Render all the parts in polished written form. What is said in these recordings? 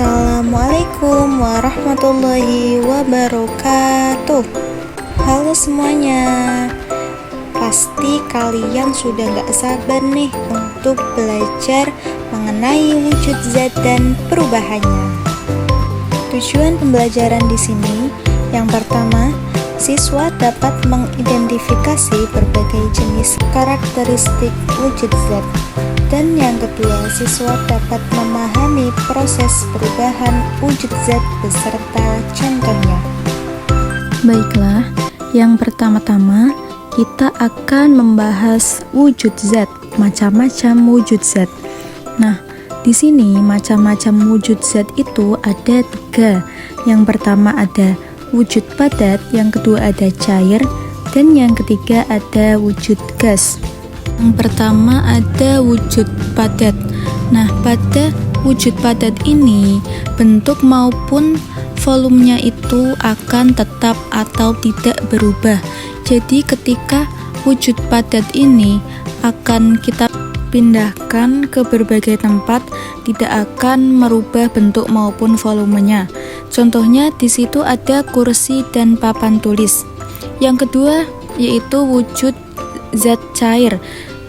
Assalamualaikum warahmatullahi wabarakatuh. Halo semuanya, pasti kalian sudah gak sabar nih untuk belajar mengenai wujud zat dan perubahannya. Tujuan pembelajaran di sini, yang pertama, siswa dapat mengidentifikasi berbagai jenis karakteristik wujud zat. Dan yang kedua, siswa dapat memahami proses perubahan wujud zat beserta contohnya. Baiklah, yang pertama-tama kita akan membahas wujud zat, macam-macam wujud zat. Nah, di sini macam-macam wujud zat itu ada 3. Yang pertama ada wujud padat, yang kedua ada cair, dan yang ketiga ada wujud gas. Yang pertama ada wujud padat. Nah, pada wujud padat ini bentuk maupun volumenya itu akan tetap atau tidak berubah. Jadi ketika wujud padat ini akan kita pindahkan ke berbagai tempat, tidak akan merubah bentuk maupun volumenya. Contohnya di situ ada kursi dan papan tulis. Yang kedua yaitu wujud zat cair.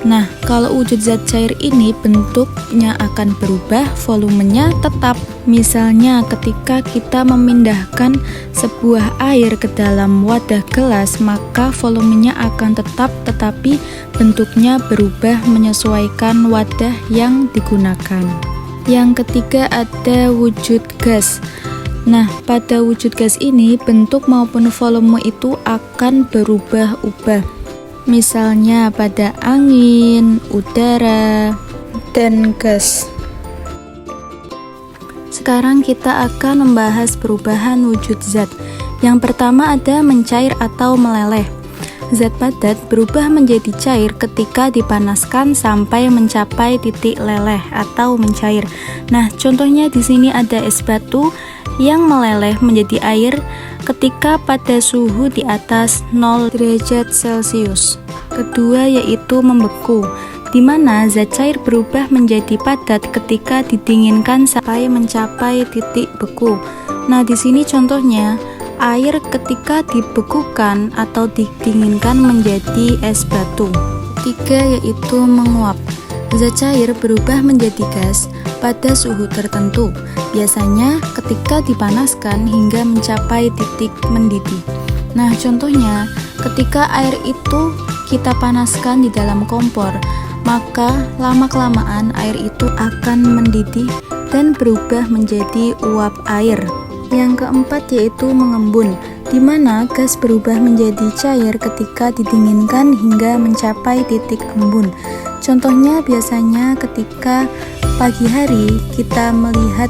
Nah, kalau wujud zat cair ini bentuknya akan berubah, volumenya tetap. Misalnya ketika kita memindahkan sebuah air ke dalam wadah gelas, maka volumenya akan tetap, tetapi bentuknya berubah menyesuaikan wadah yang digunakan. Yang ketiga ada wujud gas. Nah, pada wujud gas ini bentuk maupun volume itu akan berubah-ubah. Misalnya pada angin, udara, dan gas. Sekarang kita akan membahas perubahan wujud zat. Yang pertama ada mencair atau meleleh. Zat padat berubah menjadi cair ketika dipanaskan sampai mencapai titik leleh atau mencair. Nah, contohnya di sini ada es batu yang meleleh menjadi air ketika pada suhu di atas 0 derajat Celcius. Kedua yaitu membeku, di mana zat cair berubah menjadi padat ketika didinginkan sampai mencapai titik beku. Nah, di sini contohnya air ketika dibekukan atau didinginkan menjadi es batu. Ketiga yaitu menguap. Zat cair berubah menjadi gas pada suhu tertentu, biasanya ketika dipanaskan hingga mencapai titik mendidih. Nah, contohnya ketika air itu kita panaskan di dalam kompor, maka lama-kelamaan air itu akan mendidih dan berubah menjadi uap air. Yang keempat yaitu mengembun, di mana gas berubah menjadi cair ketika didinginkan hingga mencapai titik embun. Contohnya biasanya ketika pagi hari kita melihat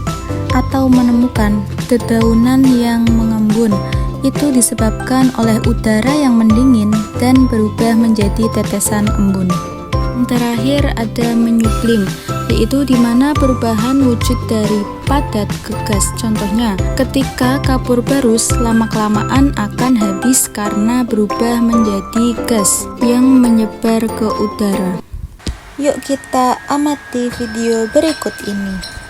atau menemukan dedaunan yang mengembun. Itu disebabkan oleh udara yang mendingin dan berubah menjadi tetesan embun. Yang terakhir ada menyublim, yaitu di mana perubahan wujud dari padat ke gas. Contohnya, ketika kapur barus lama-kelamaan akan habis karena berubah menjadi gas yang menyebar ke udara. Yuk kita amati video berikut ini.